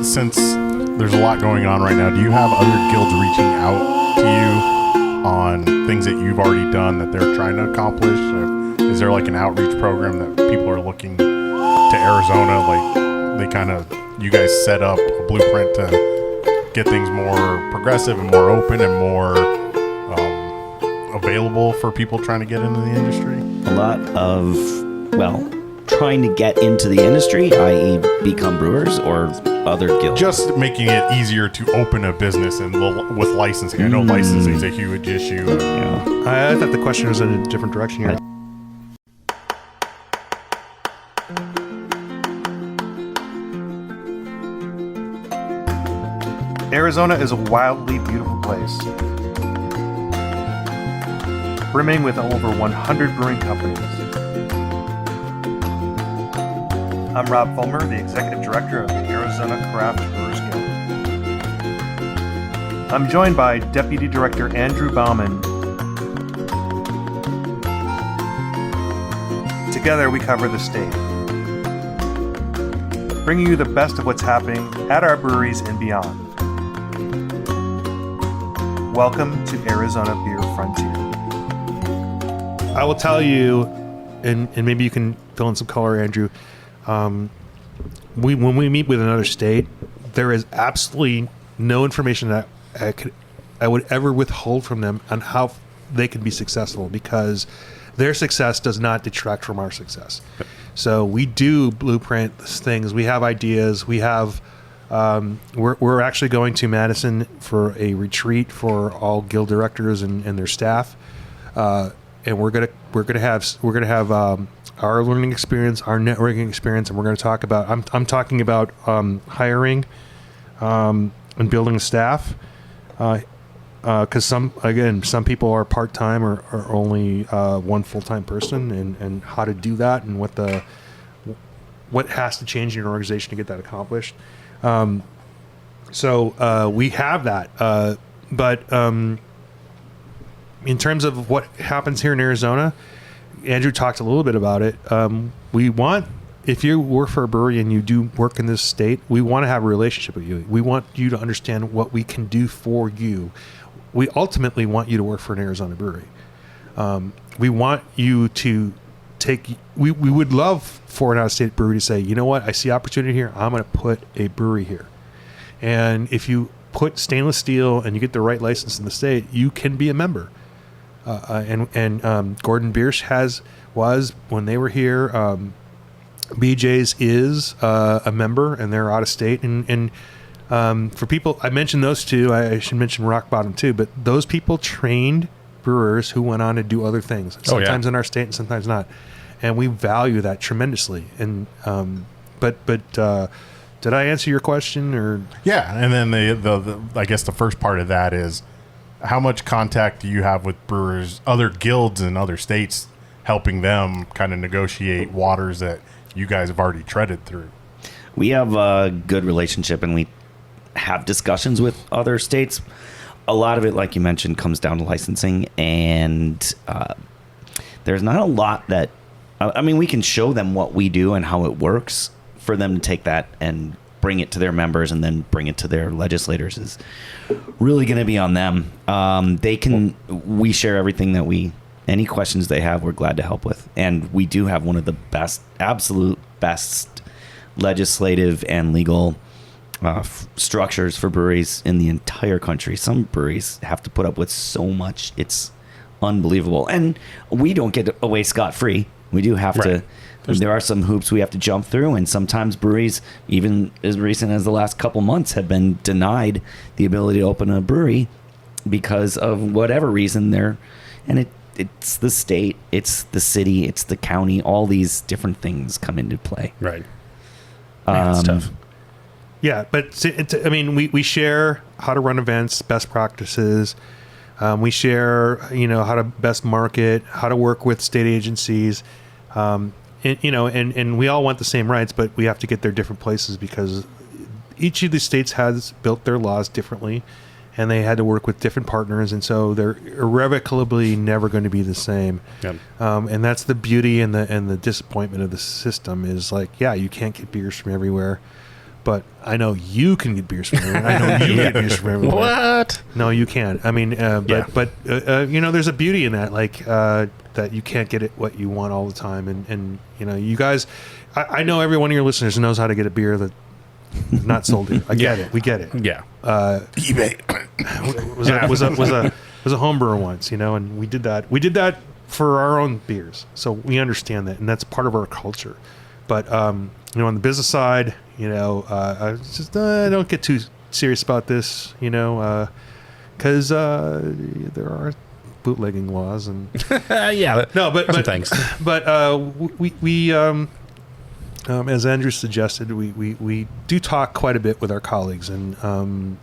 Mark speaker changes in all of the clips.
Speaker 1: since there's a lot going on right now, do you have other guilds reaching out to you on things that you've already done that they're trying to accomplish? Is there like an outreach program that people are looking to Arizona? Like you guys set up a blueprint to get things more progressive and more open and more available for people trying to get into the industry?
Speaker 2: A lot of, trying to get into the industry, i.e. become brewers, or other guilds?
Speaker 1: Just making it easier to open a business and with licensing. I know licensing is a huge issue.
Speaker 3: Yeah. I thought the question was in a different direction here. Arizona is a wildly beautiful place, brimming with over 100 brewing companies. I'm Rob Fulmer, the Executive Director of the Arizona Craft Brewers Guild. I'm joined by Deputy Director Andrew Bauman. Together we cover the state, bringing you the best of what's happening at our breweries and beyond. Welcome to Arizona Beer Frontier. I will tell you, and maybe you can fill in some color, Andrew, when we meet with another state, there is absolutely no information that I would ever withhold from them on how they can be successful, because their success does not detract from our success. So we do blueprint things. We have ideas. We have. We're actually going to Madison for a retreat for all guild directors and their staff, and we're gonna have our learning experience, our networking experience, and we're going to talk about. I'm talking about hiring and building a staff, because some people are part time or only one full time person, and how to do that, and what has to change in your organization to get that accomplished. So we have that, but in terms of what happens here in Arizona, Andrew talked a little bit about it. We want, if you work for a brewery and you do work in this state, we want to have a relationship with you. We want you to understand what we can do for you. We ultimately want you to work for an Arizona brewery. We want you to we would love for an out-of-state brewery to say, you know what, I see opportunity here. I'm going to put a brewery here. And if you put stainless steel and you get the right license in the state, you can be a member. And Gordon Biersch was when they were here. BJ's is a member, and they're out of state. And for people, I mentioned those two. I should mention Rock Bottom too. But those people trained brewers who went on to do other things, sometimes in our state and sometimes not. And we value that tremendously. And but did I answer your question? Or
Speaker 1: yeah, and then the I guess the first part of that is, how much contact do you have with brewers, other guilds in other states, helping them kind of negotiate waters that you guys have already treaded through?
Speaker 2: We have a good relationship, and we have discussions with other states. A lot of it, like you mentioned, comes down to licensing, and there's not a lot that, I mean, we can show them what we do and how it works. For them to take that and bring it to their members and then bring it to their legislators is really going to be on them. We share everything that any questions they have, we're glad to help with. And we do have one of the absolute best legislative and legal structures for breweries in the entire country. Some breweries have to put up with so much. It's unbelievable. And we don't get away scot-free. We do have to. There are some hoops we have to jump through, and sometimes breweries, even as recent as the last couple months, have been denied the ability to open a brewery because of whatever reason. It's the state, it's the city, it's the county. All these different things come into play.
Speaker 3: Right. It's tough. Yeah, but I mean, we share how to run events, best practices. We share, how to best market, how to work with state agencies. And we all want the same rights, but we have to get their different places because each of the states has built their laws differently, and they had to work with different partners, and so they're irrevocably never going to be the same. Yep. And that's the beauty and the disappointment of the system is like, yeah, you can't get beers from everywhere, but I know you can get beers from everywhere. I know you get beers from everywhere.
Speaker 4: What?
Speaker 3: No, you can't. I mean, but there's a beauty in that, like that you can't get it what you want all the time, and you guys, I know every one of your listeners knows how to get a beer that is not sold here. I get it. We get it.
Speaker 4: Yeah.
Speaker 1: eBay.
Speaker 3: was a home brewer once, and we did that. We did that for our own beers, so we understand that, and that's part of our culture. But on the business side, I just don't get too serious about this, because there are bootlegging laws and
Speaker 4: Yeah.
Speaker 3: no, but
Speaker 4: thanks.
Speaker 3: But we as Andrew suggested, we do talk quite a bit with our colleagues, and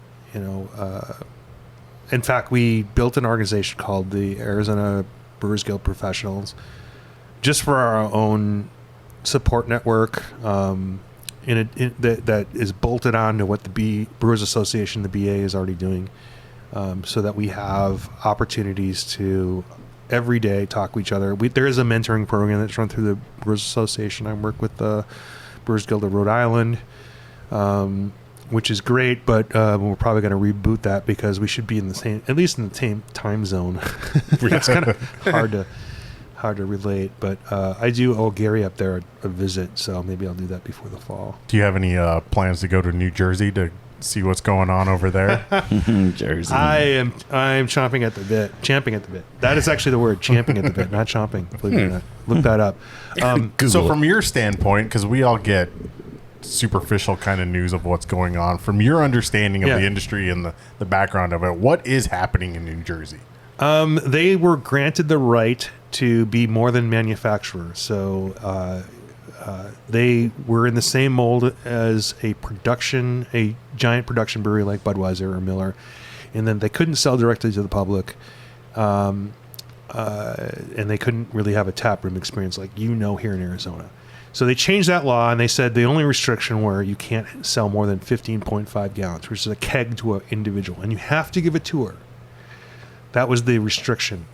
Speaker 3: in fact, we built an organization called the Arizona Brewers Guild Professionals, just for our own support network, that is bolted on to what the Brewers Association, the BA, is already doing, so that we have opportunities to every day talk with each other. There is a mentoring program that's run through the Brewers Association. I work with the Brewers Guild of Rhode Island, which is great, but we're probably going to reboot that because we should be at least in the same time zone. It's kind of hard to relate, but I do owe Gary up there a visit, so maybe I'll do that before the fall.
Speaker 1: Do you have any plans to go to New Jersey to see what's going on over there?
Speaker 2: Jersey.
Speaker 3: I'm chomping at the bit. Champing at the bit. That is actually the word, champing at the bit, not chomping. Believe it or not. Look that up.
Speaker 1: So from your standpoint, because we all get superficial kind of news of what's going on, from your understanding of the industry and the background of it, what is happening in New Jersey?
Speaker 3: They were granted the right to be more than manufacturers. So they were in the same mold as a giant production brewery like Budweiser or Miller, and then they couldn't sell directly to the public, and they couldn't really have a tap room experience like here in Arizona. So they changed that law, and they said the only restriction were you can't sell more than 15.5 gallons, which is a keg to an individual, and you have to give a tour. That was the restriction.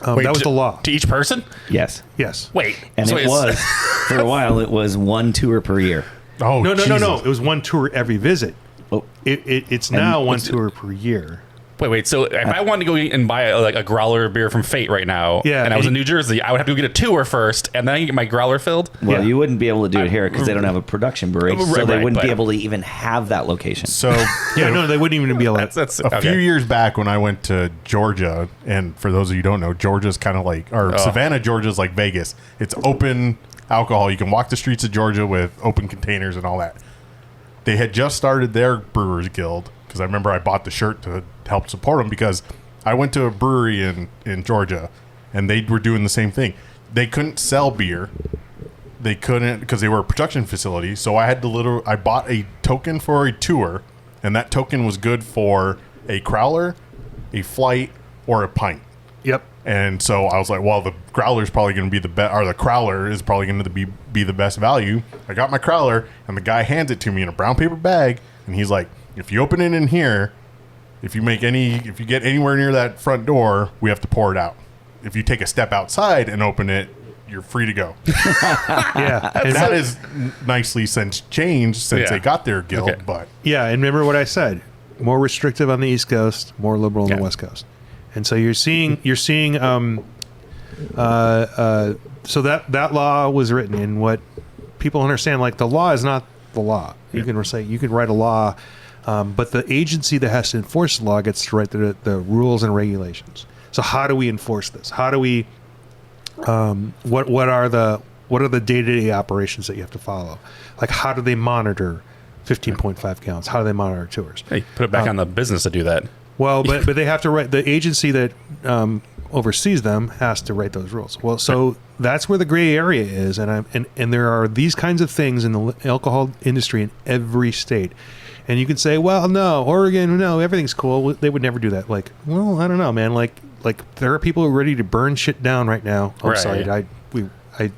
Speaker 4: Wait,
Speaker 3: that was the law.
Speaker 4: To each person?
Speaker 2: Yes.
Speaker 3: Yes.
Speaker 4: Wait.
Speaker 2: And
Speaker 4: so
Speaker 2: it was, for a while, it was one tour per year.
Speaker 1: Oh,
Speaker 3: No.
Speaker 1: Jesus.
Speaker 3: It was one tour every visit.
Speaker 2: Oh,
Speaker 3: It's now one tour per year.
Speaker 4: Wait. So if I wanted to go and buy a growler beer from Fate right now, and I was in New Jersey, I would have to go get a tour first, and then I get my growler filled.
Speaker 2: well, you wouldn't be able to do it here because they don't have a production brewery, so they wouldn't be able to even have that location.
Speaker 1: So
Speaker 3: They wouldn't even be able to.
Speaker 4: That's
Speaker 1: a few years back when I went to Georgia, and for those of you who don't know, Georgia's kind of like, or Savannah, Georgia's like Vegas. It's open alcohol. You can walk the streets of Georgia with open containers and all that. They had just started their Brewers Guild, because I remember I bought the shirt to help support them, because I went to a brewery in Georgia, and they were doing the same thing. They couldn't sell beer. They couldn't, because they were a production facility. So I bought a token for a tour, and that token was good for a crowler, a flight, or a pint.
Speaker 3: Yep.
Speaker 1: And so I was like, well, the growler is probably going to be the best, or the crowler is probably going to be the best value. I got my crowler, and the guy hands it to me in a brown paper bag, and he's like, if you open it in here, if you get anywhere near that front door, we have to pour it out. If you take a step outside and open it, you're free to go.
Speaker 3: Yeah. And
Speaker 1: that is nicely changed since they got their guild, but
Speaker 3: yeah, and remember what I said: more restrictive on the East Coast, more liberal on the West Coast. And so you're seeing. So that law was written, and what people understand, like the law is not the law. You can write a law, but the agency that has to enforce the law gets to write the rules and regulations. So how do we enforce this? How do we? What are the day-to-day operations that you have to follow? Like, how do they monitor 15.5 gallons? How do they monitor tours?
Speaker 4: Hey, put it back on the business to do that.
Speaker 3: Well, but they have to write. The agency that oversees them has to write those rules. Well, so that's where the gray area is, and there are these kinds of things in the alcohol industry in every state. And you can say, well, no, Oregon, no, everything's cool. They would never do that. Like, well, I don't know, man. Like there are people who are ready to burn shit down right now. I'm sorry, I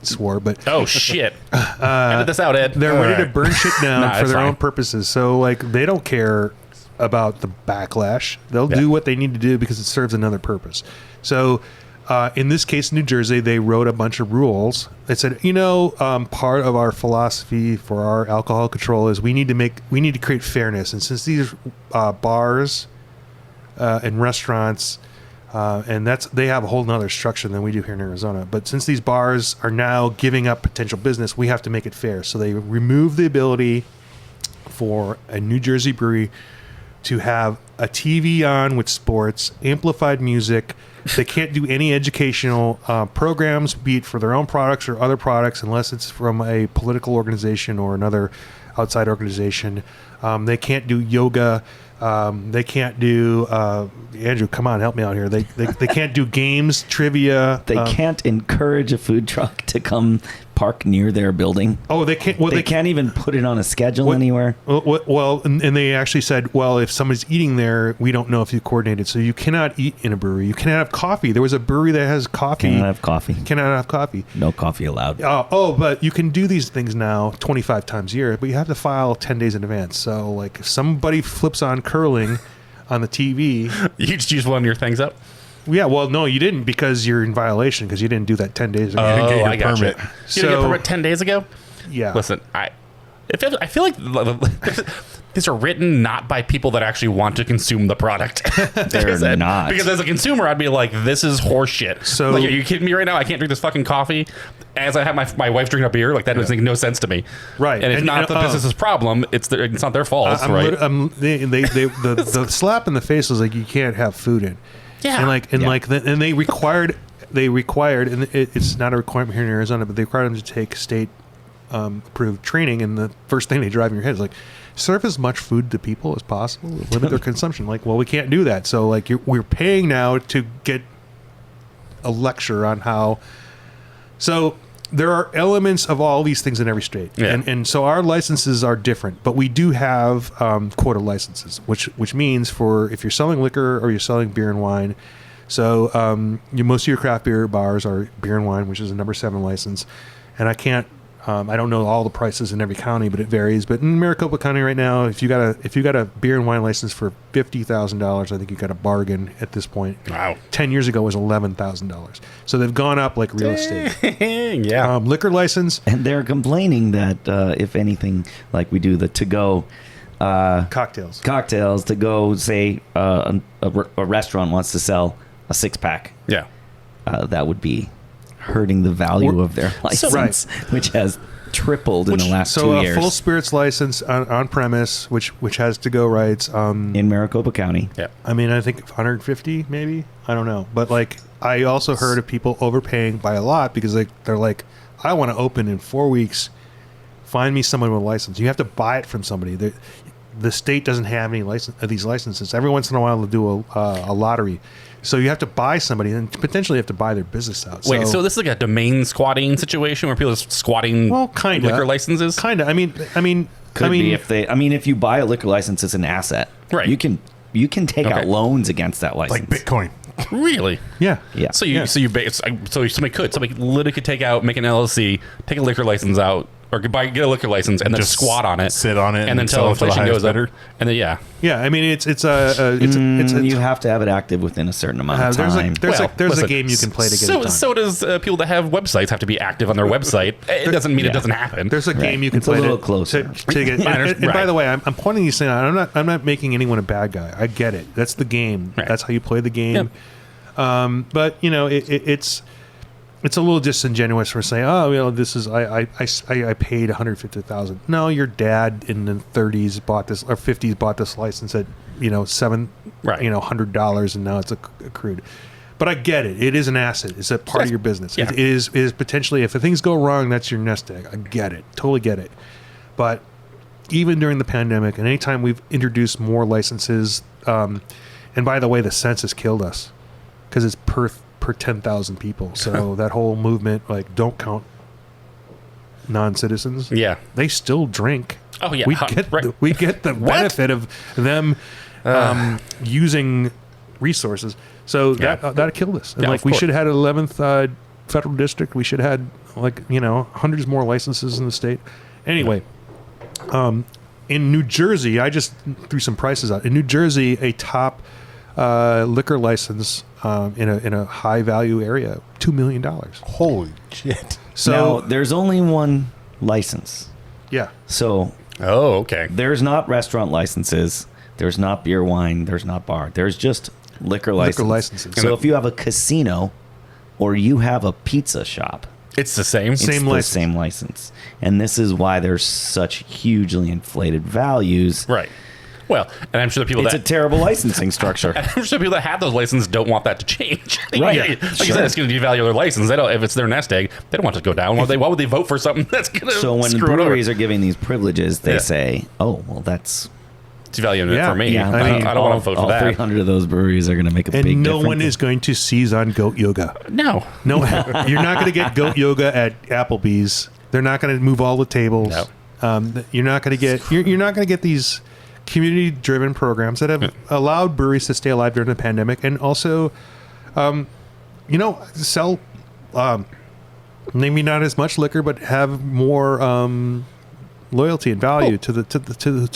Speaker 3: swore, but
Speaker 4: oh shit! Edit this out, Ed.
Speaker 3: they're ready to burn shit down for their
Speaker 4: fine.
Speaker 3: own purposes. So like they don't care about the backlash. They'll do what they need to do because it serves another purpose. So In this case, New Jersey, they wrote a bunch of rules. They said, part of our philosophy for our alcohol control is we need to create fairness. And since these bars and restaurants, and they have a whole nother structure than we do here in Arizona. But since these bars are now giving up potential business, we have to make it fair. So they remove the ability for a New Jersey brewery to have a TV on with sports, amplified music. They can't do any educational programs, be it for their own products or other products, unless it's from a political organization or another outside organization. They can't do yoga. They can't do Andrew, come on, help me out here. They can't do games, trivia.
Speaker 2: They can't encourage a food truck to come park near their building.
Speaker 3: Oh, they can't. Well,
Speaker 2: they can't even put it on a schedule anywhere.
Speaker 3: Well, and they actually said, well, if somebody's eating there, we don't know if you coordinated. So you cannot eat in a brewery. You cannot have coffee. There was a brewery that has coffee.
Speaker 2: Cannot have coffee.
Speaker 3: Cannot have coffee.
Speaker 2: No coffee allowed.
Speaker 3: But you can do these things now 25 times a year, but you have to file 10 days in advance. So like if somebody flips on curling on the TV.
Speaker 4: You just use one of your things up?
Speaker 3: Yeah, well, no, you didn't because you're in violation because you didn't do that 10 days ago.
Speaker 4: Oh,
Speaker 3: you didn't
Speaker 4: I got permit. You didn't get a permit 10 days ago?
Speaker 3: Yeah.
Speaker 4: Listen, I feel like these are written not by people that actually want to consume the product.
Speaker 2: They're not.
Speaker 4: Because as a consumer, I'd be like, this is horse shit.
Speaker 3: So,
Speaker 4: like, are you kidding me right now? I can't drink this fuking coffee as I have my wife drinking a beer. Like, that doesn't make no sense to me.
Speaker 3: Right.
Speaker 4: And it's not the business's problem. It's not their fault, right?
Speaker 3: The slap in the face was like, you can't have food in.
Speaker 4: Yeah.
Speaker 3: And they required, and it's not a requirement here in Arizona, but they required them to take state approved training. And the first thing they drive in your head is like, serve as much food to people as possible, limit their consumption. Like, well, we can't do that. So like we're paying now to get a lecture on how. So there are elements of all these things in every state.
Speaker 4: Yeah.
Speaker 3: And so our licenses are different, but we do have quota licenses, which means for if you're selling liquor or you're selling beer and wine. So most of your craft beer bars are beer and wine, which is a number 7 license. And I don't know all the prices in every county, but it varies. But in Maricopa County right now, if you got a beer and wine license for $50,000, I think you got a bargain at this point.
Speaker 4: Wow.
Speaker 3: 10 years ago it was $11,000. So they've gone up like real estate.
Speaker 4: Yeah.
Speaker 3: Liquor license.
Speaker 2: And they're complaining that if anything, like we do the to-go
Speaker 3: cocktails
Speaker 2: to go, say a restaurant wants to sell a 6-pack.
Speaker 4: Yeah.
Speaker 2: That would be hurting the value of their license, which has tripled in the last 2 years.
Speaker 3: So a full spirits license on premise, which has to-go rights.
Speaker 2: In Maricopa County.
Speaker 4: Yeah.
Speaker 3: I mean, I think 150 maybe. I don't know. But like, I also heard of people overpaying by a lot because they're like, I want to open in 4 weeks. Find me someone with a license. You have to buy it from somebody. The state doesn't have any these licenses. Every once in a while they'll do a lottery. So you have to buy somebody and potentially have to buy their business out.
Speaker 4: Wait, so this is like a domain squatting situation where people are squatting liquor licenses?
Speaker 3: Kind of. I mean,
Speaker 2: be if you buy a liquor license as an asset,
Speaker 4: right?
Speaker 2: You can take out loans against that license,
Speaker 1: like Bitcoin.
Speaker 4: Really?
Speaker 3: Yeah.
Speaker 4: So somebody literally could take out, make an LLC, take a liquor license out, or get a liquor license and then just squat on it,
Speaker 1: sit on it,
Speaker 4: and then until inflation goes up, and then
Speaker 3: yeah. I mean, it's
Speaker 2: you have to have it active within a certain amount of time.
Speaker 3: There's a game you can play to get it done.
Speaker 4: So does people that have websites have to be active on their website. It doesn't mean it doesn't happen.
Speaker 3: There's a game you can play
Speaker 2: a little closer
Speaker 3: to get. And by the way, I'm pointing these things out. I'm not making anyone a bad guy. I get it. That's the game.
Speaker 4: Right.
Speaker 3: That's how you play the game. Yep. But it's a little disingenuous for saying, this is I paid $150,000. No, your dad in the 30s bought this or 50s bought this license at $100, and now it's accrued. But I get it. It is an asset. It's a part of your business. Yeah. It is potentially, if things go wrong, that's your nest egg. I get it. Totally get it. But even during the pandemic, and anytime we've introduced more licenses, and by the way, the census killed us because it's per 10,000 people. So that whole movement, like, don't count non-citizens.
Speaker 4: Yeah.
Speaker 3: They still drink.
Speaker 4: Oh, yeah.
Speaker 3: We get the benefit of them using resources. So that killed us. And we should have had 11th federal district. We should have had hundreds more licenses in the state. Anyway, in New Jersey, I just threw some prices out. In New Jersey, a top liquor license in a high value area, $2 million.
Speaker 1: Holy shit!
Speaker 3: So
Speaker 2: now, there's only one license.
Speaker 3: yeah.
Speaker 2: So
Speaker 4: Oh, okay.
Speaker 2: there's not restaurant licenses. There's not beer, wine. There's not bar. There's just liquor license.
Speaker 3: Liquor licenses.
Speaker 2: So if you have a casino or you have a pizza shop,
Speaker 4: It's the same.
Speaker 2: it's
Speaker 3: Same
Speaker 2: the
Speaker 3: license.
Speaker 2: same license. And this is why there's such hugely inflated values.
Speaker 4: Right. Well, and I'm sure the people
Speaker 2: It's a
Speaker 4: that
Speaker 2: terrible licensing structure.
Speaker 4: I'm sure people that have those licenses don't want that to change.
Speaker 2: Right.
Speaker 4: Like you
Speaker 2: Sure.
Speaker 4: said, it's going to devalue their license. They don't. If it's their nest egg, they don't want it to go down. Why would they vote for something that's going to
Speaker 2: So when
Speaker 4: screw
Speaker 2: breweries
Speaker 4: it
Speaker 2: are giving these privileges, they
Speaker 4: Yeah.
Speaker 2: say, "Oh, well, that's
Speaker 4: over? Devaluing
Speaker 3: Yeah.
Speaker 4: it for me.
Speaker 2: yeah."
Speaker 3: I mean,
Speaker 4: I don't want to vote for
Speaker 2: all
Speaker 4: that.
Speaker 2: 300 of those breweries are going to make a big
Speaker 3: And no
Speaker 2: difference.
Speaker 3: one is going to seize on goat yoga.
Speaker 4: No.
Speaker 3: No, you're not going to get goat yoga at Applebee's. They're not going to move all the tables.
Speaker 4: No.
Speaker 3: You're not going to get. You're not going to get these community-driven programs that have allowed breweries to stay alive during the pandemic, and also, sell maybe not as much liquor, but have more loyalty and value to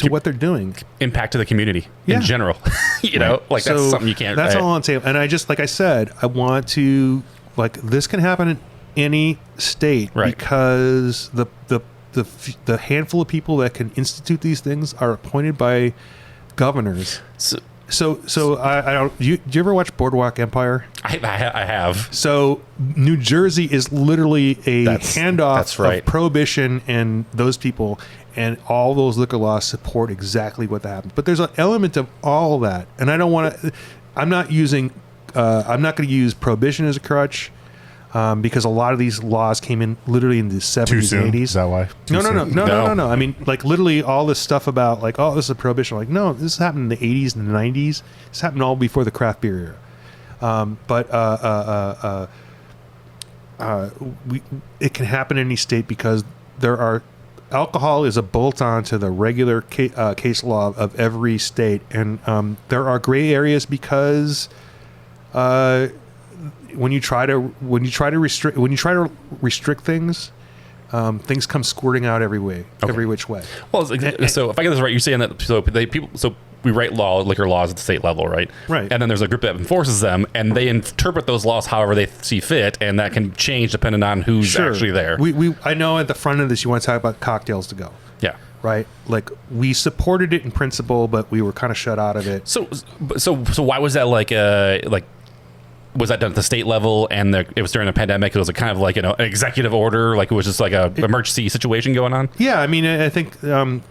Speaker 3: what they're doing.
Speaker 4: Impact to the community
Speaker 3: Yeah.
Speaker 4: in general. you know, like that's
Speaker 3: So
Speaker 4: something you can't.
Speaker 3: That's all on table. And I just, like I said, I want to, like, this can happen in any state,
Speaker 4: Right.
Speaker 3: because the handful of people that can institute these things are appointed by governors. So I don't. Do you ever watch Boardwalk Empire?
Speaker 4: I have.
Speaker 3: So New Jersey is literally a handoff
Speaker 4: that's right.
Speaker 3: of prohibition and those people, and all those liquor laws support exactly what that happens. But there's an element of all that, and I don't want to. I'm not using. I'm not going to use prohibition as a crutch, because a lot of these laws came in literally in the 70s
Speaker 1: Too soon.
Speaker 3: and 80s.
Speaker 1: Is that why?
Speaker 3: No. I mean, like, literally all this stuff about, like, oh, this is a prohibition. Like, no, this happened in the 80s and the 90s. This happened all before the craft beer era. It can happen in any state because alcohol is a bolt-on to the regular case law of every state, and there are gray areas because when you try to restrict things, things come squirting out every which way.
Speaker 4: Well, so if I get this right, you're saying that so we write liquor laws at the state level, right?
Speaker 3: Right.
Speaker 4: And then there's a group that enforces them, and they interpret those laws however they see fit, and that can change depending on who's actually there.
Speaker 3: I know at the front of this you want to talk about cocktails to go.
Speaker 4: Yeah.
Speaker 3: Right. Like, we supported it in principle, but we were kind of shut out of it.
Speaker 4: So why was that was that done at the state level, and it was during the pandemic? It was a kind of like an executive order, like it was just like a emergency situation going on.
Speaker 3: Yeah, I mean, I think the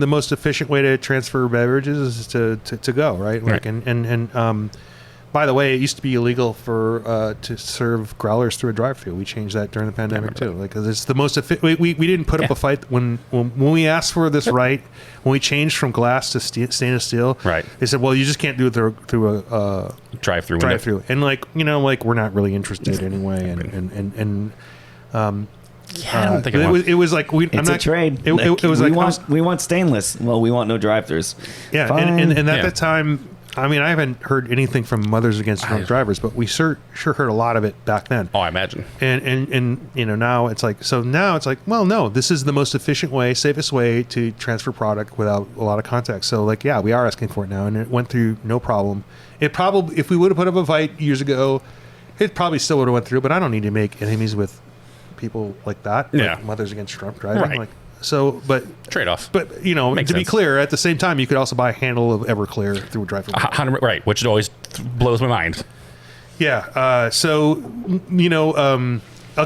Speaker 3: most efficient way to transfer beverages is to go, right. Like,
Speaker 4: Right.
Speaker 3: And by the way, it used to be illegal to serve growlers through a drive-through. We changed that during the pandemic too, like, because it's the most we didn't put up a fight when we asked for this right. When we changed from glass to stainless steel,
Speaker 4: Right.
Speaker 3: They said, well, you just can't do it through a
Speaker 4: drive-through.
Speaker 3: and, like, we're not really interested anyway, and
Speaker 4: Yeah, I don't think
Speaker 3: it was like
Speaker 2: It's a trade.
Speaker 3: It was
Speaker 2: we want stainless. Well, we want no drive-throughs.
Speaker 3: yeah,
Speaker 2: Fine.
Speaker 3: and at the time, I mean, I haven't heard anything from Mothers Against Drunk Drivers, but we sure heard a lot of it back then.
Speaker 4: Oh, I imagine.
Speaker 3: And now it's like, well, no, this is the most efficient way, safest way to transfer product without a lot of context. So, like, yeah, we are asking for it now, and it went through no problem. It probably, if we would have put up a fight years ago, it probably still would have went through. But I don't need to make enemies with people like that.
Speaker 4: Yeah.
Speaker 3: Like Mothers Against Drunk Driving.
Speaker 4: Right.
Speaker 3: Like, so, but
Speaker 4: Trade-off.
Speaker 3: But,
Speaker 4: Makes
Speaker 3: to be
Speaker 4: sense.
Speaker 3: clear, at the same time, you could also buy a handle of Everclear through a drive-thru.
Speaker 4: Right, which always blows my mind.
Speaker 3: Yeah. I'll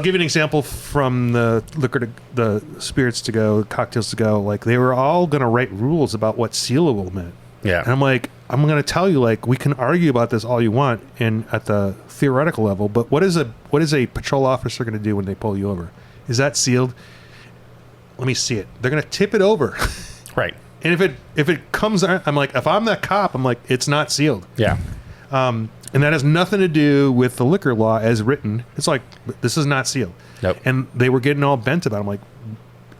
Speaker 3: give you an example from the spirits to go, cocktails to go. Like, they were all going to write rules about what sealable meant.
Speaker 4: Yeah.
Speaker 3: And I'm like, I'm going to tell you, like, we can argue about this all you want at the theoretical level, but what is a patrol officer going to do when they pull you over? Is that sealed? Let me see it. They're going to tip it over.
Speaker 4: Right.
Speaker 3: And if it comes, I'm like, if I'm that cop, I'm like, it's not sealed.
Speaker 4: Yeah.
Speaker 3: And that has nothing to do with the liquor law as written. It's like, this is not sealed.
Speaker 4: Nope.
Speaker 3: And they were getting all bent about it. I'm like,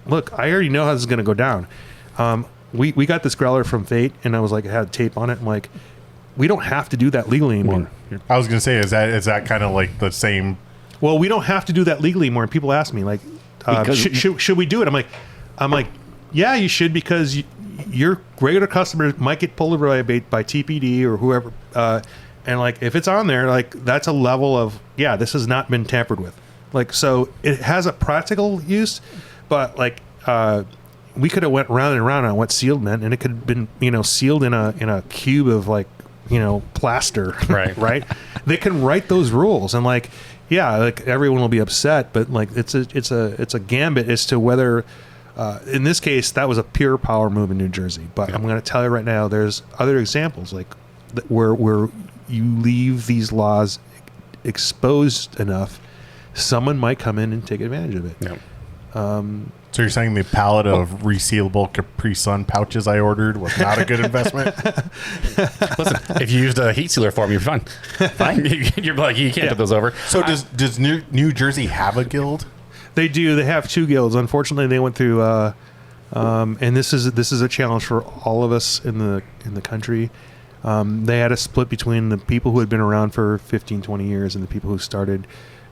Speaker 3: look, I already know how this is going to go down. We got this growler from Fate, and I was like, it had tape on it. I'm like, we don't have to do that legally anymore.
Speaker 1: I was gonna say, is that kind of like the same?
Speaker 3: Well, we don't have to do that legally anymore. And people ask me, like, should we do it? I'm like, yeah, you should, because your regular customers might get pulled over by TPD or whoever, and like if it's on there, like that's a level of this has not been tampered with. Like, so it has a practical use, but like we could have went round and round on what sealed meant, and it could have been sealed in a cube of like plaster,
Speaker 4: Right.
Speaker 3: right? They can write those rules, and like like everyone will be upset, but like it's a gambit as to whether. In this case, that was a pure power move in New Jersey. But I'm going to tell you right now, there's other examples like where you leave these laws exposed enough, someone might come in and take advantage of it.
Speaker 4: Yeah.
Speaker 1: So you're saying the pallet of resealable Capri Sun pouches I ordered was not a good investment?
Speaker 4: Listen, if you used a heat sealer for them, you're fine. Fine. You're like, you can't tip those over.
Speaker 1: So does New Jersey have a guild?
Speaker 3: They do. They have two guilds. Unfortunately, they went through, and this is a challenge for all of us in the country. They had a split between the people who had been around for 15, 20 years and the people who started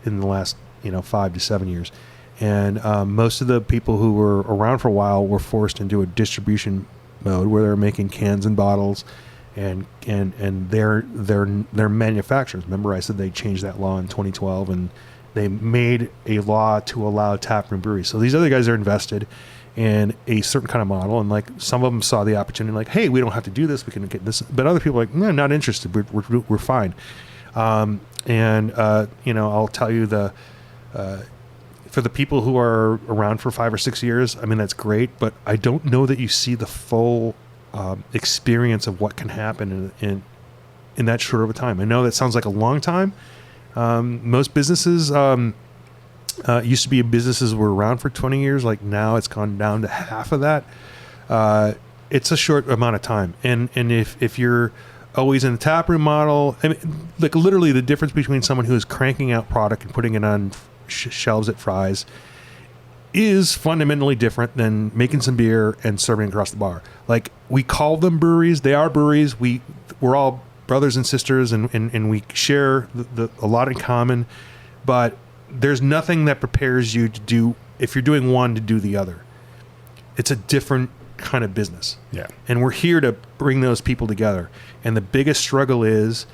Speaker 3: in the last 5 to 7 years. And most of the people who were around for a while were forced into a distribution mode where they're making cans and bottles, and they're manufacturers. Remember, I said they changed that law in 2012, and they made a law to allow taproom breweries. So these other guys are invested in a certain kind of model, and like some of them saw the opportunity, like, hey, we don't have to do this, we can get this. But other people are like, no, not interested. We're fine. I'll tell you for the people who are around for 5 or 6 years, I mean, that's great, but I don't know that you see the full experience of what can happen in that short of a time. I know that sounds like a long time. Most businesses used to be businesses were around for 20 years. Like now it's gone down to half of that. It's a short amount of time. And if you're always in the taproom model, I mean, like literally the difference between someone who is cranking out product and putting it on shelves at Fry's is fundamentally different than making some beer and serving across the bar. Like we call them breweries. They are breweries. We're all brothers and sisters, and we share a lot in common, but there's nothing that prepares you to do, if you're doing one, to do the other. It's a different kind of business.
Speaker 4: Yeah.
Speaker 3: And we're here to bring those people together. And the biggest struggle is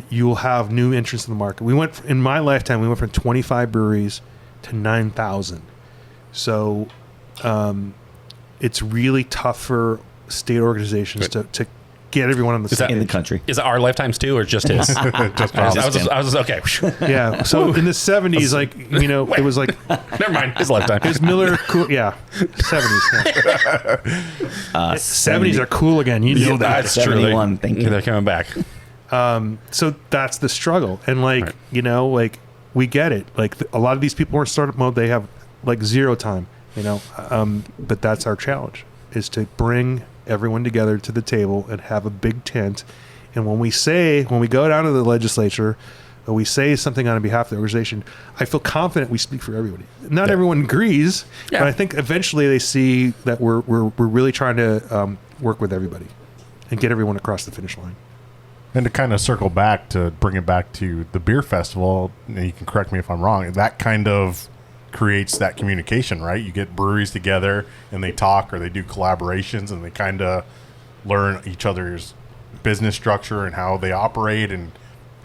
Speaker 3: you will have new entrants in the market. In my lifetime, we went from 25 breweries to 9,000. So it's really tough for state organizations to get everyone on the same
Speaker 2: in the country.
Speaker 4: Is it our lifetimes too, or just his? I was okay.
Speaker 3: Yeah. So in the 70s, like it was like
Speaker 4: Never mind. His lifetime.
Speaker 3: is Miller cool? Yeah, 70s. Yeah. 70s are cool again. You know that.
Speaker 4: That's true.
Speaker 2: 71, thank you.
Speaker 4: They're coming back.
Speaker 3: So that's the struggle, and like like we get it. Like a lot of these people are in startup mode. They have like zero time. But that's our challenge: is to bring everyone together to the table and have a big tent. And when we go down to the legislature, or we say something on behalf of the organization, I feel confident we speak for everybody. Not everyone agrees, but I think eventually they see that we're really trying to work with everybody and get everyone across the finish line.
Speaker 1: And to kind of circle back, to bring it back to the beer festival, and you can correct me if I'm wrong, that kind of creates that communication, right? You get breweries together and they talk, or they do collaborations, and they kind of learn each other's business structure and how they operate. And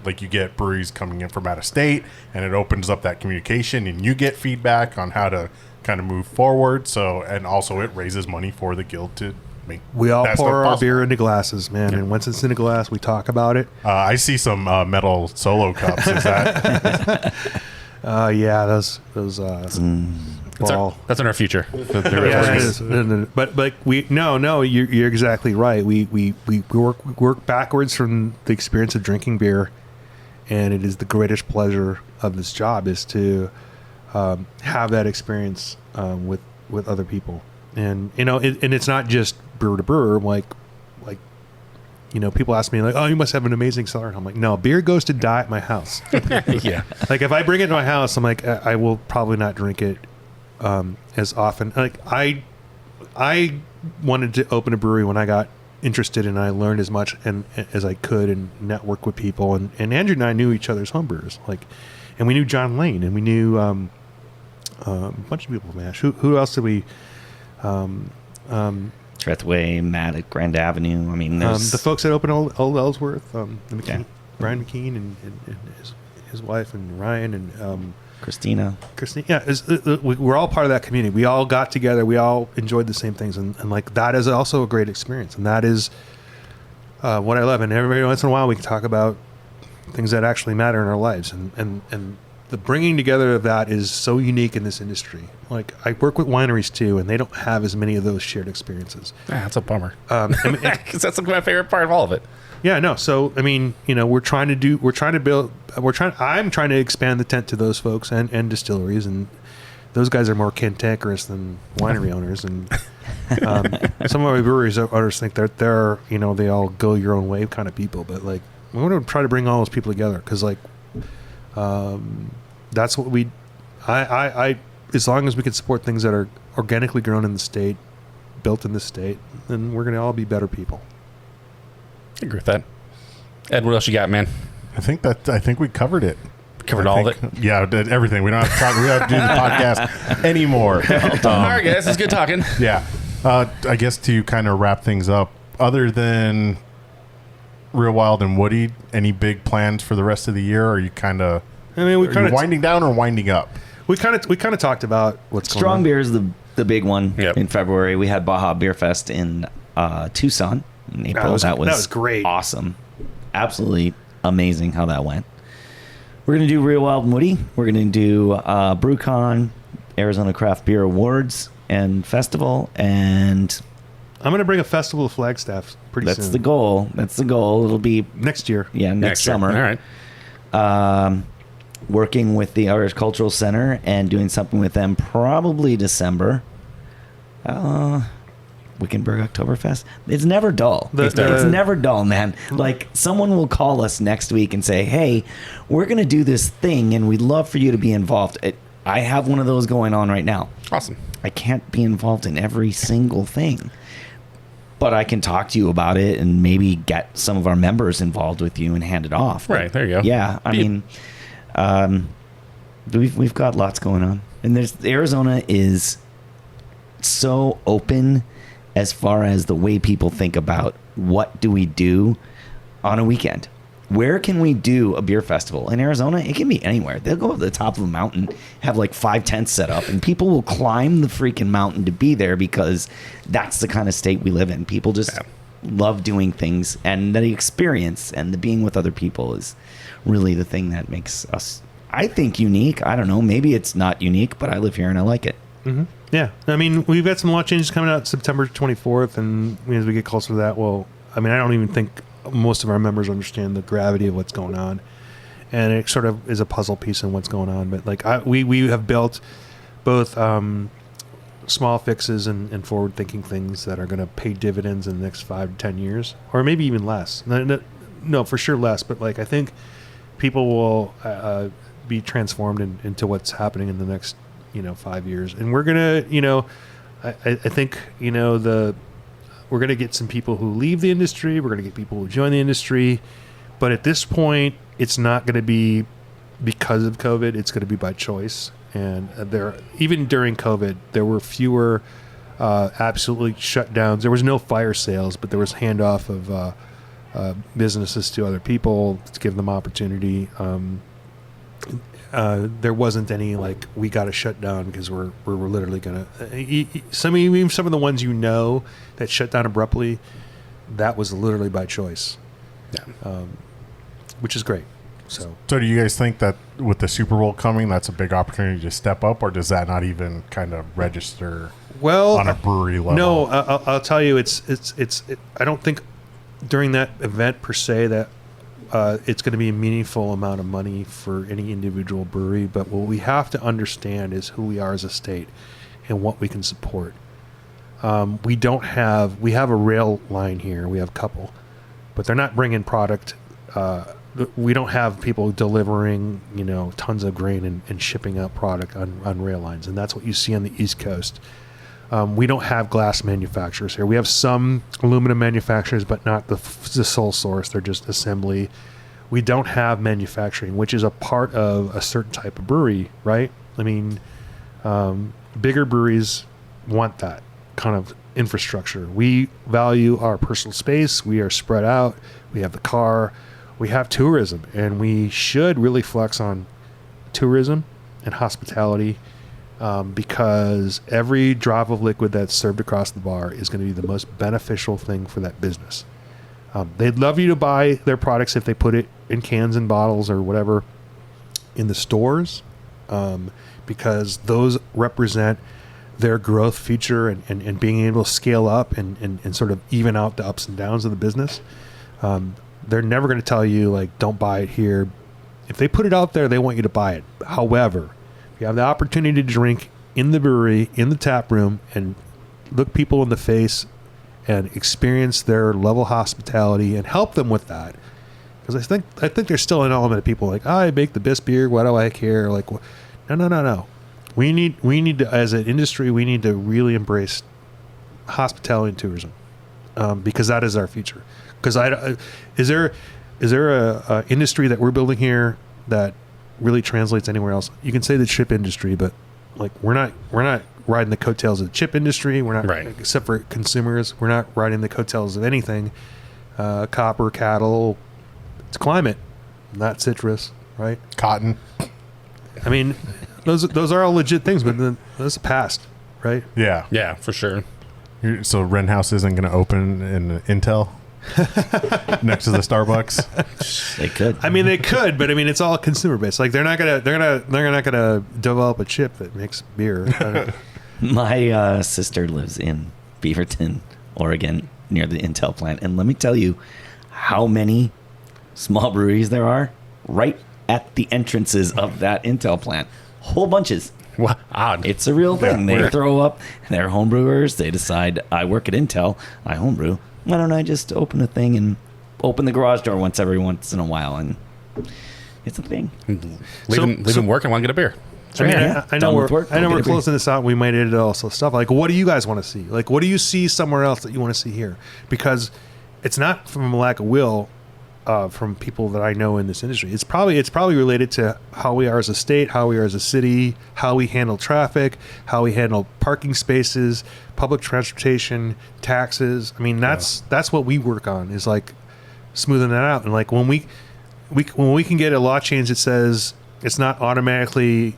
Speaker 1: like you get breweries coming in from out of state, and it opens up that communication, and you get feedback on how to kind of move forward. So, and also it raises money for the guild to make. We
Speaker 3: all pour our beer into glasses, man. And once it's in a glass, we talk about it.
Speaker 1: I see some metal solo cups. Is that?
Speaker 3: Yeah, those
Speaker 4: that's in our future.
Speaker 3: Yeah, it is. But like you're exactly right. We work backwards from the experience of drinking beer, and it is the greatest pleasure of this job is to have that experience with other people. And and it's not just brewer to brewer. Like people ask me like, "Oh, you must have an amazing cellar." And I'm like, "No, beer goes to die at my house."
Speaker 4: Yeah.
Speaker 3: Like if I bring it to my house, I'm like, I will probably not drink it as often. Like I wanted to open a brewery when I got interested, and I learned as much as I could and network with people. And Andrew and I knew each other's homebrewers, and we knew John Lane, and we knew a bunch of people from Ash. Who else did we?
Speaker 2: Trethway, Matt at Grand Avenue. I mean, there's
Speaker 3: the folks that open Old Ellsworth, the McKean,
Speaker 2: Yeah.
Speaker 3: Brian McKean and his wife and Ryan and
Speaker 2: Christina.
Speaker 3: Christine. Yeah, we're all part of that community. We all got together. We all enjoyed the same things, and like that is also a great experience. And that is what I love. And every once in a while, we can talk about things that actually matter in our lives, and the bringing together of that is so unique in this industry. Like I work with wineries too, and they don't have as many of those shared experiences.
Speaker 4: Yeah, that's a bummer.
Speaker 3: Because
Speaker 4: that's my favorite part of all of it.
Speaker 3: yeah, no. So I mean, I'm trying to expand the tent to those folks and distilleries, and those guys are more cantankerous than winery owners, and some of our breweries owners think they're they all go your own way kind of people, but like we want to try to bring all those people together because like that's what I as long as we can support things that are organically grown in the state, built in the state, then we're going to all be better people.
Speaker 4: I agree with that. Ed, what else you got, man?
Speaker 1: I think we covered it.
Speaker 4: Covered all of it?
Speaker 1: Yeah, did everything. We don't have to talk. We don't have to do the podcast anymore.
Speaker 4: All right, guys, it's good talking.
Speaker 1: Yeah. I guess to kind of wrap things up, other than Real Wild and Woody, any big plans for the rest of the year? Or are you kind of winding down or winding up?
Speaker 3: We kind of talked about what's going on.
Speaker 2: Strong beer is the big one.
Speaker 4: Yep.
Speaker 2: In February. We had Baja Beer Fest in Tucson in April. That was
Speaker 3: great.
Speaker 2: Awesome. Absolutely amazing how that went. We're going to do Real Wild and Woody. We're going to do BrewCon, Arizona Craft Beer Awards and Festival, and
Speaker 3: I'm going to bring a festival to Flagstaff pretty soon.
Speaker 2: that's the goal. It'll be
Speaker 3: Next year.
Speaker 2: next
Speaker 4: year.
Speaker 2: summer.
Speaker 4: All right.
Speaker 2: Working with the Irish Cultural Center and doing something with them probably December. Wickenburg Oktoberfest. It's never dull. It's never dull, man. Like someone will call us next week and say, "Hey, we're going to do this thing, and we'd love for you to be involved." I have one of those going on right now.
Speaker 4: Awesome.
Speaker 2: I can't be involved in every single thing, but I can talk to you about it and maybe get some of our members involved with you and hand it off.
Speaker 4: Right, there you go.
Speaker 2: Yeah, I mean, we've got lots going on, and Arizona is so open as far as the way people think about what do we do on a weekend. Where can we do a beer festival? In Arizona, it can be anywhere. They'll go up to the top of a mountain, have like 5 tents set up, and people will climb the freaking mountain to be there because that's the kind of state we live in. People just love doing things, and the experience and the being with other people is really the thing that makes us, I think, unique. I don't know. Maybe it's not unique, but I live here and I like it.
Speaker 3: Mm-hmm. Yeah. I mean, we've got some law changes coming out September 24th, and as we get closer to that, I don't even think most of our members understand the gravity of what's going on, and it sort of is a puzzle piece in what's going on. But like we have built both small fixes and forward thinking things that are going to pay dividends in the next 5 to 10 years, or maybe even less. No, for sure less. But like I think people will be transformed into what's happening in the next 5 years, and we're gonna I think we're going to get some people who leave the industry. We're going to get people who join the industry. But at this point, it's not going to be because of COVID. It's going to be by choice. And even during COVID, there were fewer absolutely shutdowns. There was no fire sales, but there was handoff of businesses to other people to give them opportunity. There wasn't any like we got to shut down because we're literally gonna. Some of the ones that shut down abruptly, that was literally by choice. Yeah, which is great. So
Speaker 1: do you guys think that with the Super Bowl coming, that's a big opportunity to step up, or does that not even kind of register on a brewery level?
Speaker 3: No, I'll tell you, I don't think during that event per se that. It's going to be a meaningful amount of money for any individual brewery, but what we have to understand is who we are as a state and what we can support. We have a rail line here. We have a couple, but they're not bringing product. We don't have people delivering, tons of grain and shipping out product on rail lines, and that's what you see on the East Coast. We don't have glass manufacturers here. We have some aluminum manufacturers, but not the sole source. They're just assembly. We don't have manufacturing, which is a part of a certain type of brewery, right? I mean, bigger breweries want that kind of infrastructure. We value our personal space. We are spread out. We have the car. We have tourism, and we should really flex on tourism and hospitality, because every drop of liquid that's served across the bar is going to be the most beneficial thing for that business. They'd love you to buy their products if they put it in cans and bottles or whatever in the stores, because those represent their growth feature and being able to scale up and sort of even out the ups and downs of the business. They're never going to tell you, like, don't buy it here. If they put it out there, they want you to buy it. However, if you have the opportunity to drink in the brewery, in the tap room, and look people in the face and experience their level of hospitality and help them with that, because I think there's still an element of people like, I make the best beer, why do I care? Like, no. We need to, as an industry, we need to really embrace hospitality and tourism, because that is our future. Because is there a industry that we're building here that really translates anywhere else? You can say the chip industry, but like we're not riding the coattails of the chip industry. We're not,
Speaker 4: right.
Speaker 3: Except for consumers. We're not riding the coattails of anything. Copper, cattle, it's climate, not citrus, right?
Speaker 1: Cotton.
Speaker 3: I mean, those are all legit things, but those are past, right?
Speaker 1: Yeah.
Speaker 4: Yeah, for sure.
Speaker 1: So Wren House isn't going to open in Intel next to the Starbucks.
Speaker 2: They could.
Speaker 3: I mean, they could, but I mean, it's all consumer based. Like they're not gonna develop a chip that makes beer.
Speaker 2: My sister lives in Beaverton, Oregon, near the Intel plant, and let me tell you how many small breweries there are right at the entrances of that Intel plant. Whole bunches.
Speaker 4: What? Odd.
Speaker 2: It's a real thing.
Speaker 1: Yeah,
Speaker 2: They throw up. They're home brewers. They decide, I work at Intel. I homebrew. Why don't I just open a thing and open the garage door once in a while? And it's a thing.
Speaker 4: Leave them work and want to get a beer.
Speaker 3: I mean,
Speaker 2: Yeah.
Speaker 3: I know
Speaker 2: Done with
Speaker 3: we're
Speaker 2: work, go get
Speaker 3: we're
Speaker 2: a beer.
Speaker 3: closing this out. We might edit also stuff. Like, what do you guys want to see? Like, what do you see somewhere else that you want to see here? Because it's not from a lack of will from people that I know in this industry. It's probably related to how we are as a state, how we are as a city, how we handle traffic, how we handle parking spaces, public transportation, taxes. I mean, that's what we work on, is like smoothing that out. And like when we can get a law change that says it's not automatically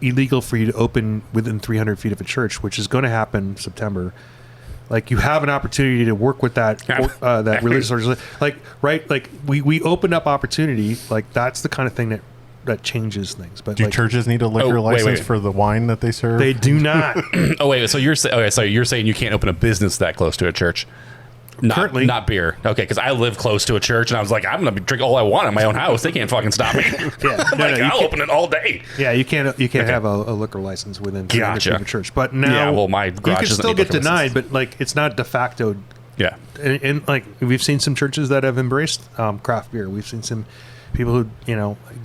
Speaker 3: illegal for you to open within 300 feet of a church, which is going to happen September. Like, you have an opportunity to work with that that religious organization. Like, right? Like, we open up opportunity. Like, that's the kind of thing that changes things. But
Speaker 1: Do
Speaker 3: like,
Speaker 1: churches need a liquor license
Speaker 4: wait.
Speaker 1: for the wine that they serve?
Speaker 3: they do not.
Speaker 4: Oh wait, so you're saying you can't open a business that close to a church?
Speaker 3: Currently.
Speaker 4: Not beer. Okay, because I live close to a church, and I was like, I'm gonna drink all I want in my own house. They can't fucking stop me.
Speaker 3: Yeah,
Speaker 4: I'll open it all day.
Speaker 3: Yeah, you can't have a liquor license within 300 feet of a church. But now,
Speaker 4: Yeah, well, my
Speaker 3: you
Speaker 4: garage
Speaker 3: can
Speaker 4: doesn't
Speaker 3: still
Speaker 4: need
Speaker 3: get
Speaker 4: liquor
Speaker 3: denied.
Speaker 4: license.
Speaker 3: But like, it's not de facto.
Speaker 4: Yeah.
Speaker 3: And like, we've seen some churches that have embraced craft beer. We've seen some people who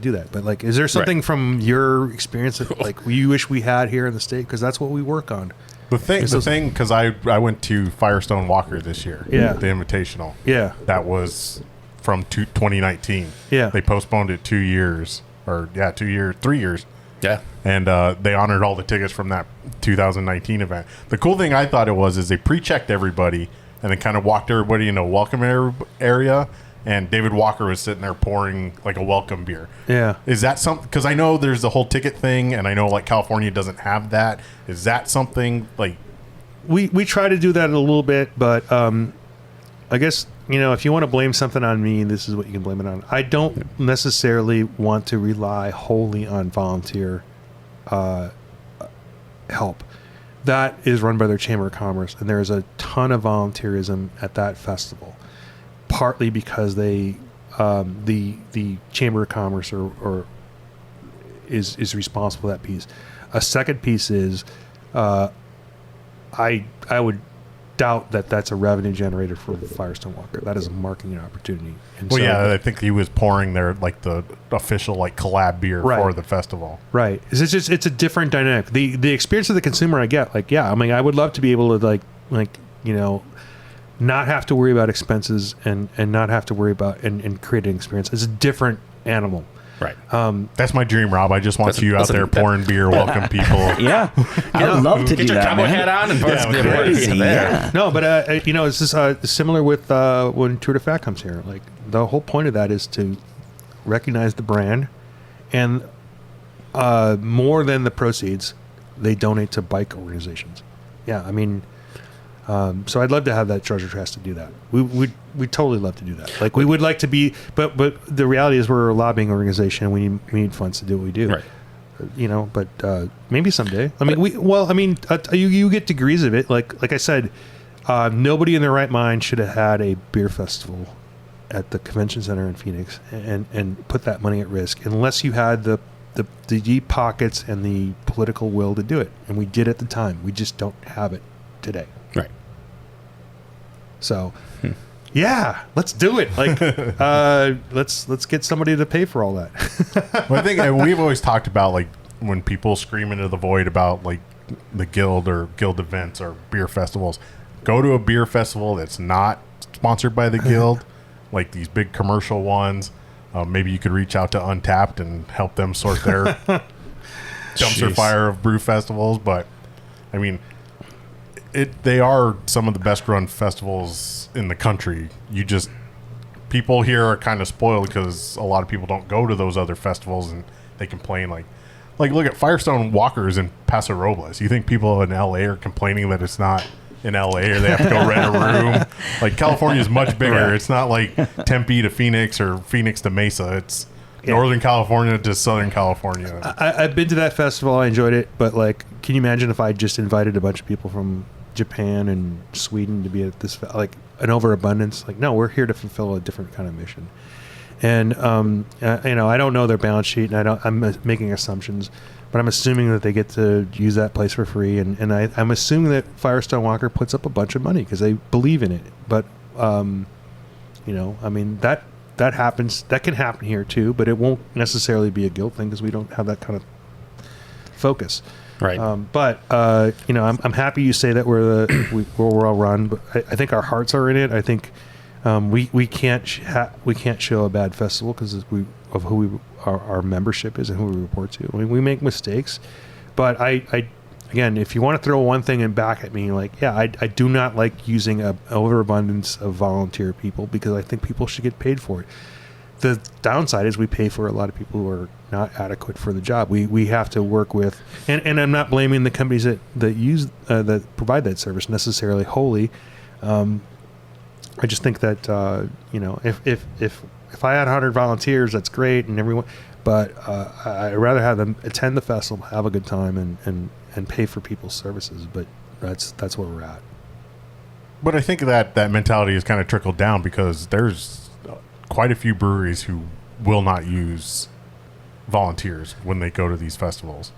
Speaker 3: do that. But like, is there something from your experience that like you wish we had here in the state? Because that's what we work on.
Speaker 1: The thing, because I went to Firestone Walker this year.
Speaker 3: Yeah.
Speaker 1: The Invitational.
Speaker 3: Yeah.
Speaker 1: That was from 2019.
Speaker 3: Yeah.
Speaker 1: They postponed it 2 years. 3 years.
Speaker 4: Yeah.
Speaker 1: And they honored all the tickets from that 2019 event. The cool thing I thought it was is they pre-checked everybody and then kind of walked everybody in a welcome area. And David Walker was sitting there pouring like a welcome beer.
Speaker 3: Yeah.
Speaker 1: Is that something? Because I know there's the whole ticket thing, and I know like California doesn't have that. Is that something like?
Speaker 3: We try to do that a little bit, but I guess if you want to blame something on me, this is what you can blame it on. I don't necessarily want to rely wholly on volunteer help. That is run by their Chamber of Commerce, and there's a ton of volunteerism at that festival. Partly because they, the Chamber of Commerce is responsible for that piece. A second piece is, I would doubt that that's a revenue generator for Firestone Walker. That is a marketing opportunity. And
Speaker 1: Well,
Speaker 3: so-
Speaker 1: yeah, I think he was pouring their like the official like collab beer
Speaker 3: Right.
Speaker 1: for the festival.
Speaker 3: Right. It's a different dynamic. The experience of the consumer, I get. Like, yeah, I mean, I would love to be able to not have to worry about expenses and not have to worry about and create an experience. It's a different animal.
Speaker 4: Right.
Speaker 1: That's my dream, Rob. I just want
Speaker 4: Listen,
Speaker 1: you out there pouring beer, welcome people.
Speaker 2: Yeah, I would love to
Speaker 4: Get
Speaker 2: do
Speaker 4: your
Speaker 2: that,
Speaker 4: cowboy
Speaker 2: man.
Speaker 4: hat on and
Speaker 2: Crazy, yeah.
Speaker 3: No, but it's just similar with when Tour de Fat comes here. Like the whole point of that is to recognize the brand, and more than the proceeds, they donate to bike organizations. Yeah, I mean, so I'd love to have that treasure chest to do that. We totally love to do that. Like we would like to be, but the reality is we're a lobbying organization and we need funds to do what we do.
Speaker 4: Right.
Speaker 3: But maybe someday. I mean, you get degrees of it. Like I said, nobody in their right mind should have had a beer festival at the convention center in Phoenix and put that money at risk unless you had the deep pockets and the political will to do it. And we did at the time. We just don't have it today.
Speaker 4: Right.
Speaker 3: So, yeah, let's do it. Like, let's get somebody to pay for all that.
Speaker 1: Well, I think we've always talked about like when people scream into the void about like the guild or guild events or beer festivals. Go to a beer festival that's not sponsored by the guild, like these big commercial ones. Maybe you could reach out to Untapped and help them sort their dumpster fire of brew festivals. But I mean, they are some of the best run festivals in the country. People here are kind of spoiled because a lot of people don't go to those other festivals and they complain like look at Firestone Walkers in Paso Robles. You think people in LA are complaining that it's not in LA or they have to go rent a room? Like California is much bigger. It's not like Tempe to Phoenix or Phoenix to Mesa. It's Northern California to Southern California.
Speaker 3: I've been to that festival. I enjoyed it. But like, can you imagine if I just invited a bunch of people from Japan and Sweden to be at this, like an overabundance? Like, no, we're here to fulfill a different kind of mission. And I don't know their balance sheet, and I'm making assumptions, but I'm assuming that they get to use that place for free, and I'm assuming that Firestone Walker puts up a bunch of money because they believe in it. But I mean that happens. That can happen here too, but it won't necessarily be a guilt thing because we don't have that kind of focus.
Speaker 4: Right.
Speaker 3: I'm happy you say that we're well run, but I think our hearts are in it. I think we can't show a bad festival because of who our membership is and who we report to. I mean, we make mistakes, but I again, if you want to throw one thing and back at me, like, yeah, I do not like using an overabundance of volunteer people because I think people should get paid for it. The downside is we pay for a lot of people who are not adequate for the job. We have to work with, and I'm not blaming the companies that use that provide that service necessarily wholly. I just think that if I had 100 volunteers, that's great, and everyone, but I'd rather have them attend the festival, have a good time, and pay for people's services. But that's where we're at.
Speaker 1: But I think that mentality has kind of trickled down because there's quite a few breweries who will not use volunteers when they go to these festivals.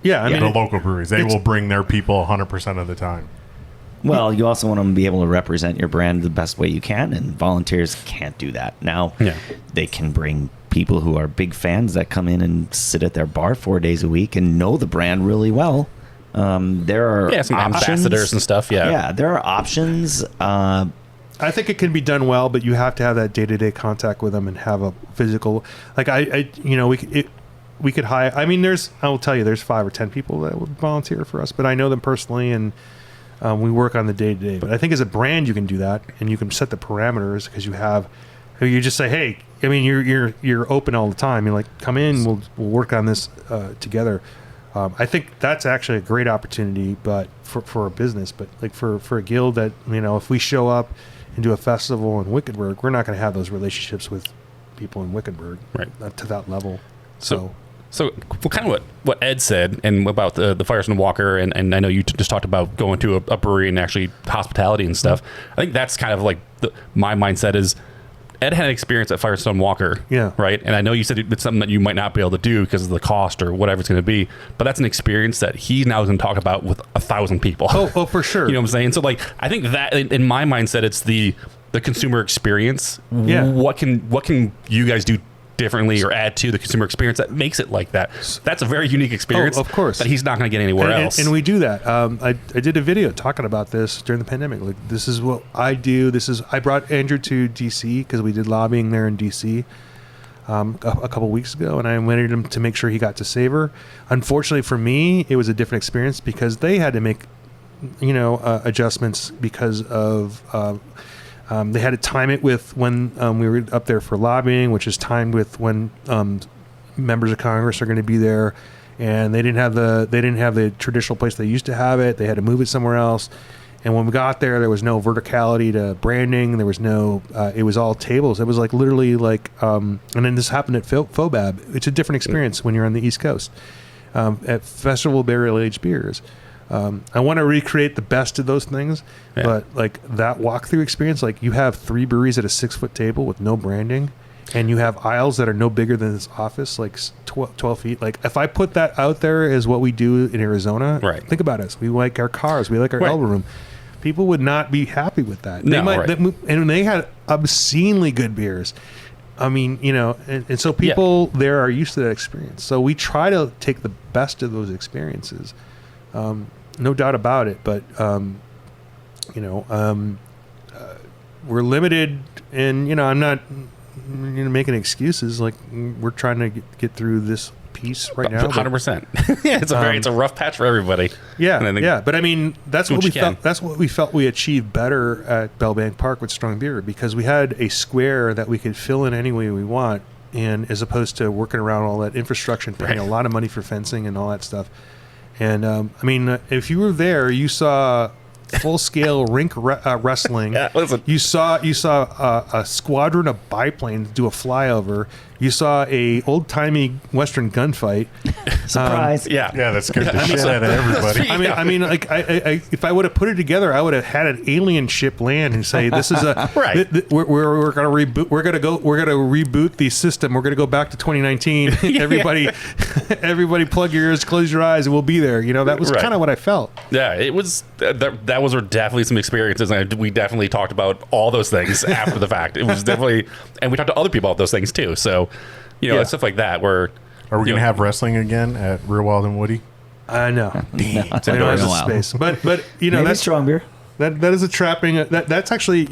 Speaker 3: Yeah, I mean,
Speaker 1: the local breweries, they will bring their people 100% of the time.
Speaker 2: Well, you also want them to be able to represent your brand the best way you can, and volunteers can't do that. Now, they can bring people who are big fans that come in and sit at their bar 4 days a week and know the brand really well. There are
Speaker 4: some
Speaker 2: options.
Speaker 4: ambassadors and stuff. Yeah,
Speaker 2: there are options.
Speaker 3: I think it can be done well, but you have to have that day-to-day contact with them and have a physical. Like we could hire. I mean, I will tell you, there's 5 or 10 people that would volunteer for us, but I know them personally, and we work on the day-to-day. But I think as a brand, you can do that, and you can set the parameters because you just say, hey, I mean, you're open all the time. You're like, come in, we'll work on this together. I think that's actually a great opportunity, but for a business, but like for a guild that, if we show up and do a festival in Wickenburg, we're not going to have those relationships with people in Wickenburg, right, to that level. So kind of what Ed said and about the Firestone Walker, and I know you just talked about going to a brewery and actually hospitality and stuff. I think that's kind of like my mindset is Ed had an experience at Firestone Walker, right? And I know you said it's something that you might not be able to do because of the cost or whatever it's going to be, but that's an experience that he now is going to talk about with 1,000 people. Oh, for sure.
Speaker 4: You know what I'm saying? So like, I think that in my mindset, it's the consumer experience.
Speaker 3: Yeah.
Speaker 4: What can you guys do differently or add to the consumer experience that makes it like that? That's a very unique experience.
Speaker 3: Of course.
Speaker 4: That he's not going to get anywhere else.
Speaker 3: And we do that. I did a video talking about this during the pandemic. Like, this is what I do. I brought Andrew to DC because we did lobbying there in DC. a couple weeks ago, and I invited him to make sure he got to savor. Unfortunately for me, it was a different experience because they had to make, adjustments because of they had to time it with when we were up there for lobbying, which is timed with when members of Congress are going to be there, and they didn't have the traditional place they used to have it. They had to move it somewhere else. And when we got there was no verticality to branding. There was no, it was all tables. It was like literally like, and then this happened at Fobab. It's a different experience when you're on the East Coast. At Festival of Barrel Aged Beers. I want to recreate the best of those things, but like that walkthrough experience, like you have 3 breweries at a 6-foot table with no branding, and you have aisles that are no bigger than this office, like 12 feet. Like if I put that out there as what we do in Arizona, think about us. We like our cars. We like our elbow room. People would not be happy with that. And they had obscenely good beers. I mean, and so people there are used to that experience. So we try to take the best of those experiences. No doubt about it. But, we're limited, and, I'm not making excuses. Like we're trying to get through this piece right now.
Speaker 4: 100%. Yeah, it's a rough patch for everybody.
Speaker 3: Yeah, but I mean that's what we felt. That's what we felt we achieved better at Bellbank Park with Strong Beer, because we had a square that we could fill in any way we want, and as opposed to working around all that infrastructure and paying a lot of money for fencing and all that stuff. And I mean, if you were there, you saw full-scale rink wrestling.
Speaker 4: Listen.
Speaker 3: You saw a squadron of biplanes do a flyover. You saw a old-timey Western gunfight.
Speaker 2: Surprise!
Speaker 1: Yeah, that scared the shit out of everybody.
Speaker 3: I mean, like, I if I would have put it together, I would have had an alien ship land and say, "This is a we're going to reboot. We're going to reboot the system. We're going to go back to 2019. Everybody, plug your ears, close your eyes, and we'll be there." That was kind of what I felt.
Speaker 4: Yeah, it was. That was definitely some experiences, and we definitely talked about all those things after the fact. It was definitely, and we talked to other people about those things too. So, stuff like that. Where
Speaker 1: are we going to have wrestling again at Real Wild and Woody?
Speaker 3: I know.
Speaker 2: It's
Speaker 3: I know it's a space, but
Speaker 2: maybe
Speaker 3: that's
Speaker 2: Strong Beer.
Speaker 3: That is a trapping. That's actually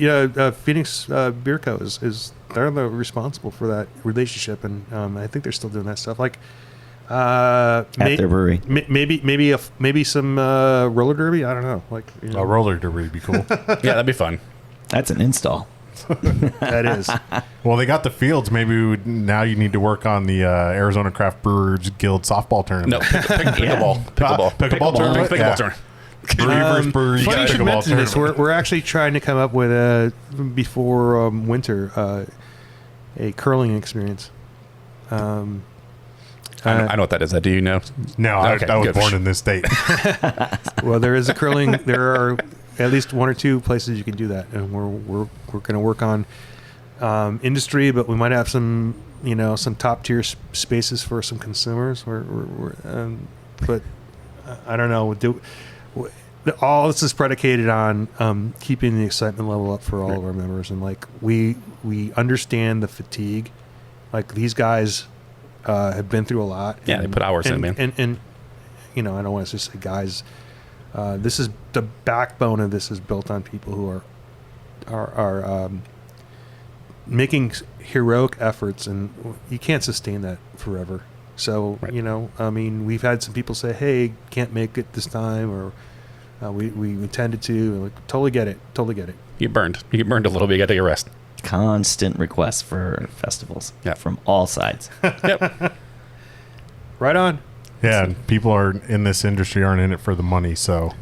Speaker 3: Phoenix Beer Co. is they're responsible for that relationship, and I think they're still doing that stuff. Like
Speaker 2: at their brewery,
Speaker 3: maybe some roller derby. I don't know. Like
Speaker 1: a roller derby would be cool.
Speaker 4: Yeah, that'd be fun.
Speaker 2: That's an install.
Speaker 3: That is.
Speaker 1: Well, they got the fields. Maybe now you need to work on the Arizona Craft Brewers Guild softball tournament.
Speaker 4: No, pickleball tournament. Pickleball tournament.
Speaker 1: Brewery versus brewery.
Speaker 3: Funny you should mention this.
Speaker 1: tournament.
Speaker 3: We're actually trying to come up with before winter a curling experience.
Speaker 4: I know what that is. Do you know?
Speaker 1: No,
Speaker 4: Okay,
Speaker 1: I was
Speaker 4: good.
Speaker 1: born in this state.
Speaker 3: Well, there is a curling. There are at least 1 or 2 places you can do that, and we're going to work on industry, but we might have some some top tier spaces for some consumers. But I don't know. All this is predicated on keeping the excitement level up for all of our members, and like we understand the fatigue. Like these guys have been through a lot.
Speaker 4: Yeah, they put hours in, man.
Speaker 3: And I don't want to just say guys. This is the backbone of this is built on people who are making heroic efforts, and you can't sustain that forever. So I mean, we've had some people say, "Hey, can't make it this time," or we intended to. And like, totally get it.
Speaker 4: You get burned a little bit. You got to take a rest.
Speaker 2: Constant requests for festivals
Speaker 4: Yeah.
Speaker 2: from all sides.
Speaker 4: Yep.
Speaker 3: Right on.
Speaker 1: Yeah, and people are in this industry aren't in it for the money, so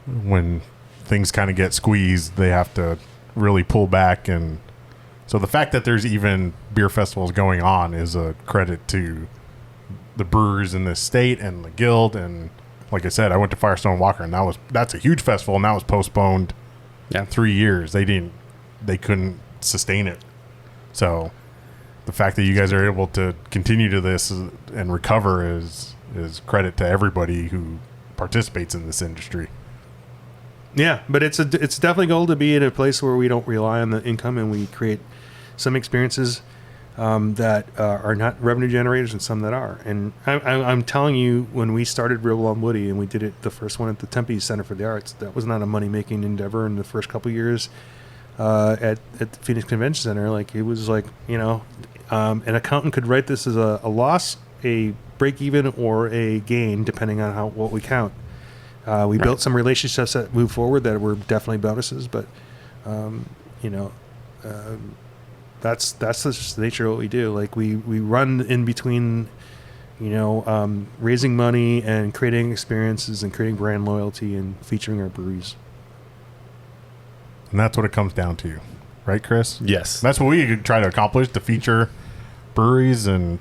Speaker 1: when things kind of get squeezed, they have to really pull back. And so the fact that there's even beer festivals going on is a credit to the brewers in this state and the guild. And like I said, I went to Firestone Walker, and that's a huge festival, and that was postponed 3 years. They couldn't sustain it. So the fact that you guys are able to continue to this and recover is credit to everybody who participates in this industry.
Speaker 3: Yeah, but it's definitely a goal to be in a place where we don't rely on the income, and we create some experiences that are not revenue generators and some that are. And I'm telling you, when we started Real Wild Woody and we did it, the first one at the Tempe Center for the Arts, that was not a money-making endeavor in the first couple of years. at the Phoenix Convention Center. Like, it was like, an accountant could write this as a loss, a break even, or a gain, depending on what we count. We built some relationships that move forward that were definitely bonuses, but that's just the nature of what we do. Like, we run in between, raising money and creating experiences and creating brand loyalty and featuring our breweries.
Speaker 1: And that's what it comes down to, right, Chris?
Speaker 4: Yes.
Speaker 1: That's what we try to accomplish, to feature breweries and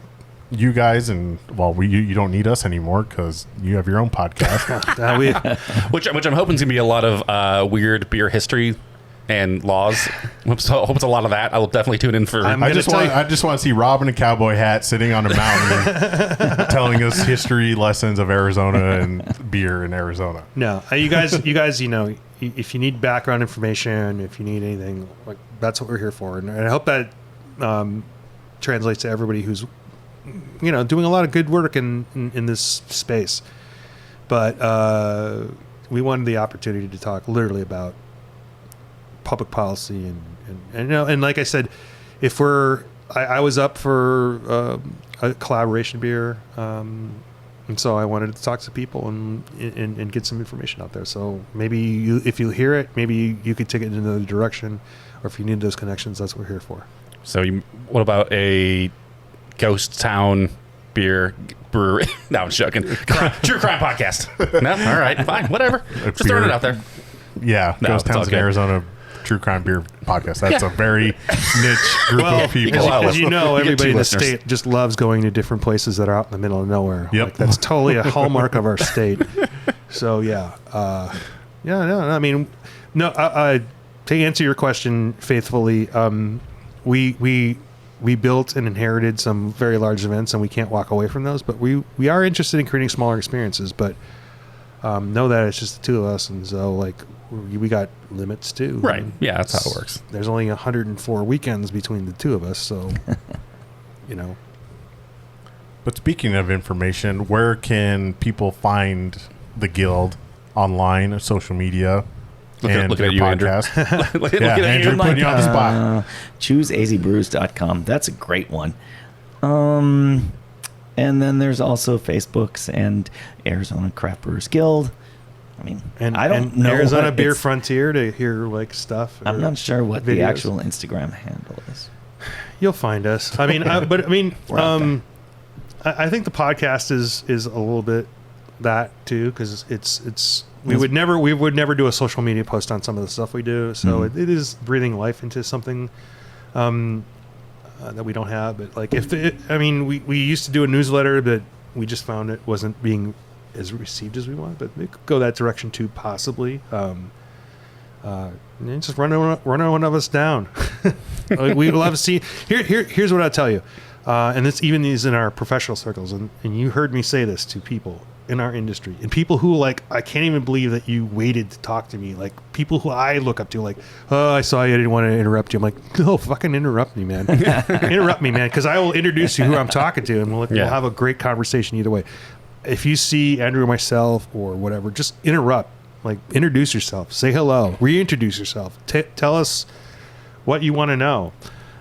Speaker 1: you guys. And, well, you don't need us anymore because you have your own podcast.
Speaker 4: Which I'm hoping is going to be a lot of weird beer history and laws. Hope it's a lot of that. I will definitely tune in for.
Speaker 1: I just want to see Rob in a cowboy hat sitting on a mountain telling us history lessons of Arizona and beer in Arizona.
Speaker 3: No, you guys, if you need background information, if you need anything, like, that's what we're here for. And I hope that translates to everybody who's, doing a lot of good work in this space. But we wanted the opportunity to talk literally about public policy and like I said, if I was up for a collaboration beer, and so I wanted to talk to people and get some information out there. So maybe if you hear it, maybe you could take it in another direction, or if you need those connections, that's what we're here for.
Speaker 4: So what about a ghost town beer brewery? No, I'm joking. True crime podcast. No, all right, fine, whatever. Just throwing it out there.
Speaker 1: Yeah,
Speaker 4: No,
Speaker 1: ghost towns in Arizona. True crime beer podcast. That's a very niche group of people.
Speaker 3: As you know, everybody in the state just loves going to different places that are out in the middle of nowhere.
Speaker 1: Yep.
Speaker 3: Like, that's totally a hallmark of our state. So to answer your question faithfully, we built and inherited some very large events, and we can't walk away from those. But we are interested in creating smaller experiences. But know that it's just the two of us, and so, like, we got limits too.
Speaker 4: Right. Yeah, that's how it works.
Speaker 3: There's only 104 weekends between the two of us, so
Speaker 1: But speaking of information, where can people find the Guild online, social media, and
Speaker 4: look
Speaker 1: your
Speaker 4: at you,
Speaker 1: podcast?
Speaker 4: Look
Speaker 1: Yeah,
Speaker 4: at you.
Speaker 1: Andrew, putting you on the spot.
Speaker 2: ChooseAZBrews.com. That's a great one. And then there's also Facebooks and Arizona Craft Brewers Guild. I mean, I don't know.
Speaker 3: Arizona Beer Frontier to hear, like, stuff.
Speaker 2: I'm not sure what
Speaker 3: videos.
Speaker 2: the actual Instagram handle is.
Speaker 3: You'll find us. I mean, I think the podcast is a little bit that too, because we would never do a social media post on some of the stuff we do. So it is breathing life into something that we don't have. But, like, we used to do a newsletter, but we just found it wasn't being as received as we want, but we could go that direction too, possibly. Just run one of us down. We love to see. Here's what I'll tell you, and it's even these in our professional circles, and you heard me say this to people in our industry, and people who, like, I can't even believe that you waited to talk to me. Like, people who I look up to, like, oh, I saw you, I didn't want to interrupt you. I'm like, no, fucking interrupt me, man. Interrupt me, man, because I will introduce you who I'm talking to, and we'll have a great conversation either way. If you see Andrew or myself or whatever, just interrupt. Like, introduce yourself. Say hello. Reintroduce yourself. Tell us what you want to know,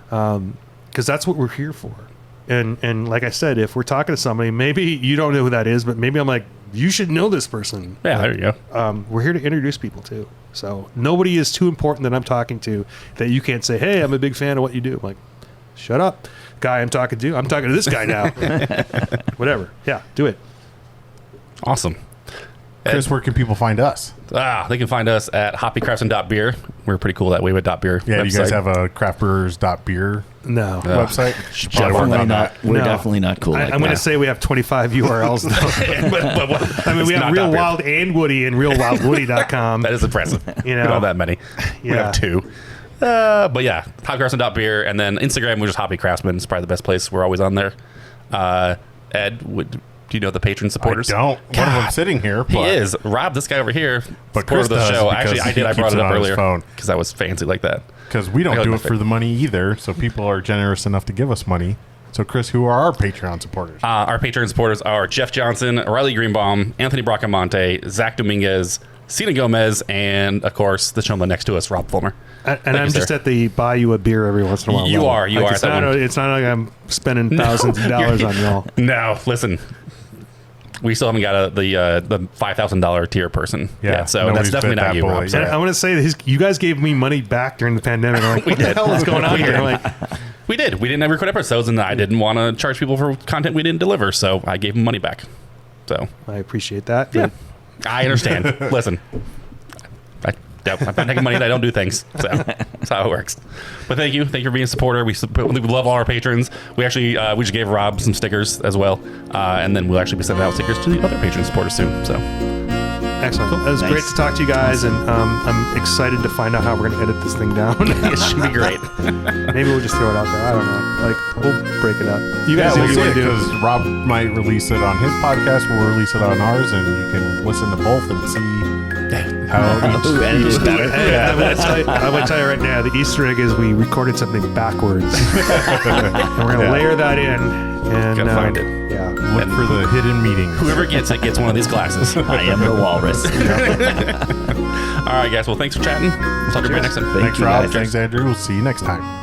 Speaker 3: because that's what we're here for. And like I said, if we're talking to somebody, maybe you don't know who that is, but maybe I'm like, you should know this person.
Speaker 4: Yeah, there you go.
Speaker 3: We're here to introduce people too. So nobody is too important that I'm talking to that you can't say, hey, I'm a big fan of what you do. I'm like, shut up, guy I'm talking to. I'm talking to this guy now. Whatever. Yeah, do it.
Speaker 4: Awesome.
Speaker 1: Chris, where can people find us?
Speaker 4: They can find us at hoppycraftsmen.beer. We're pretty cool that way with .beer.
Speaker 1: Yeah,
Speaker 4: website.
Speaker 1: you guys have a craftbrewers.beer
Speaker 3: No.
Speaker 1: website?
Speaker 2: We're definitely not cool.
Speaker 3: I'm going to say we have 25 URLs though. but we have Real Wild and Woody and realwildwoody.com.
Speaker 4: That is impressive. Not that many. We
Speaker 3: Yeah.
Speaker 4: have 2. But yeah, hoppycraftsmen.beer, and then Instagram, we're just Hoppy Craftsmen. It's probably the best place. We're always on there. Ed, do you know the patron supporters?
Speaker 1: I don't. One of them sitting here.
Speaker 4: He is. Rob, this guy over here,
Speaker 1: But
Speaker 4: supporter
Speaker 1: Chris
Speaker 4: of the
Speaker 1: does
Speaker 4: show.
Speaker 1: because
Speaker 4: Actually, I
Speaker 1: he
Speaker 4: did. I brought
Speaker 1: keeps
Speaker 4: it
Speaker 1: it
Speaker 4: up
Speaker 1: on his
Speaker 4: earlier
Speaker 1: phone.
Speaker 4: because I was fancy like that.
Speaker 1: Because we don't
Speaker 4: I got
Speaker 1: do
Speaker 4: my
Speaker 1: it for the money either, so people are generous enough to give us money. So, Chris, who are our Patreon supporters?
Speaker 4: Our Patreon supporters are Jeff Johnson, Riley Greenbaum, Anthony Bracamonte, Zach Dominguez, Selena Gomez, and of course the gentleman next to us, Rob Fulmer.
Speaker 3: And I'm just at the buy you a beer every once in a while.
Speaker 4: You
Speaker 3: level.
Speaker 4: are
Speaker 3: Like,
Speaker 4: at that one.
Speaker 3: It's not like I'm spending thousands of dollars on y'all.
Speaker 4: No, listen. We still haven't got the $5,000 tier person.
Speaker 1: Yeah,
Speaker 4: so
Speaker 1: nobody's
Speaker 4: that's definitely
Speaker 1: bit
Speaker 4: not
Speaker 1: that
Speaker 4: you,
Speaker 1: bullet
Speaker 4: Rob.
Speaker 1: yet.
Speaker 4: So.
Speaker 3: And I want to say that you guys gave me money back during the pandemic. I'm like, what the hell is going on here? I'm like,
Speaker 4: We did. We didn't ever record episodes, and I didn't want to charge people for content we didn't deliver, so I gave them money back. So
Speaker 3: I appreciate that.
Speaker 4: yeah, I understand. Listen, I'm not taking money that I don't do things. So that's how it works. But thank you for being a supporter. We love all our patrons. We actually we just gave Rob some stickers as well, and then we'll actually be sending out stickers to the other patron supporters soon. So
Speaker 3: excellent. It was
Speaker 2: Nice.
Speaker 3: great to talk to you guys, and I'm excited to find out how we're going to edit this thing down.
Speaker 4: it should be great.
Speaker 3: Maybe we'll just throw it out there. I don't know. Like, we'll break it up. You guys
Speaker 1: Yeah,
Speaker 3: do what
Speaker 1: we'll
Speaker 3: you
Speaker 1: see
Speaker 3: want to do.
Speaker 1: because Rob might release it on his podcast. We'll release it on ours, and you can listen to both and see how
Speaker 2: Who edited it better?
Speaker 3: Hey, I'm gonna tell you right now, the Easter egg is we recorded something backwards, and we're gonna
Speaker 1: Yeah.
Speaker 3: layer that in. And
Speaker 4: Gotta find it.
Speaker 3: Yeah.
Speaker 1: look for the hidden meetings.
Speaker 4: Whoever gets it gets one of these glasses.
Speaker 2: I am the walrus.
Speaker 4: All right, guys. Well, thanks for chatting. We'll talk to you next time.
Speaker 2: Thank
Speaker 1: Thanks,
Speaker 2: you,
Speaker 1: Rob.
Speaker 2: guys.
Speaker 1: Thanks, Andrew. We'll see you next time.